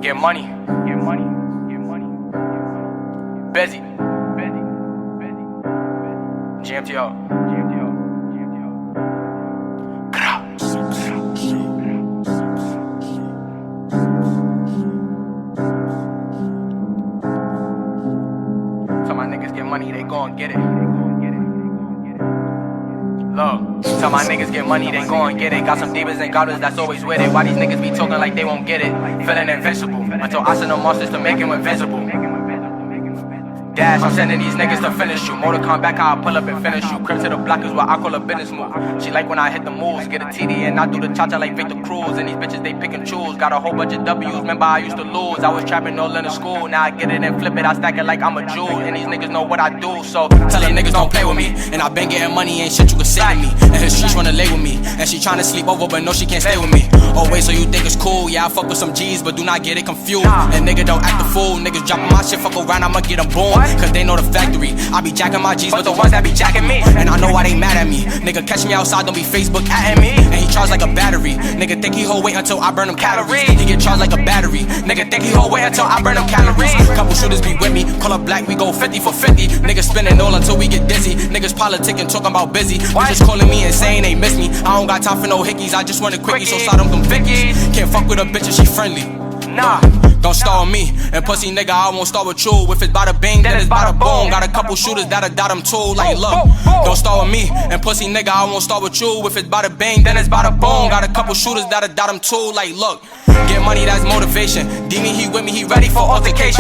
Get money. Get money. Get money. Busy. Busy. Busy. GMTO. GMTO. GMTO. Tell my niggas get money, they gon' get it. Look, tell my niggas get money, they gon' get it. Got some demons and goblins that's always with it. Why these niggas be talking like they won't get it? Feeling invincible until I send the monsters to make him invincible. Dash, I'm sending these niggas to finish you. Mortal Kombat, how I pull up and finish you. Crib to the block is what I call a business move. She like when I hit the moves, get a TD and I do the cha-cha like Victor Cruz. And these bitches, they pick and choose. Got a whole bunch of W's, remember I used to lose. I was trapping all in the school, now I get it and flip it. I stack it like I'm a Jew, and these niggas know what I do. So tell them niggas don't play with me. And I been getting money, ain't shit you can say to me. And his streets wanna lay with me, and she tryna sleep over, but no, she can't stay with me. Oh wait, so you think it's cool? Yeah, I fuck with some G's, but do not get it confused. And nigga don't act the fool. Niggas dropping my shit, fuck around, I'ma get them boom. Cause they know the factory. I be jacking my G's, but the ones that be jacking me. And I know why they mad at me. Nigga catch me outside, don't be Facebook atting me. And he charged like a battery. Nigga think he hold weight until I burn him calories. He get charged like a battery. Nigga think he hold weight until I burn him calories. Couple shooters be with me, call up black, we go 50 for 50. Niggas spinning all until we get dizzy. Niggas politicking, talking about busy. Bitches calling me and saying they miss me. I don't got time for no hickeys, I just want a quickie, so slide them Vickies. Can't fuck with a bitch if she friendly. Nah, don't start with me. And pussy nigga, I won't start with you. If it's bada bing, then it's bada boom. Got a couple shooters that'll dot them too. Like look, don't start with me. And pussy nigga, I won't start with you. If it's bada bing, then it's bada boom. Got a couple shooters that'll dot them too. Like look, get money, that's motivation. D me, he with me, he ready for altercation.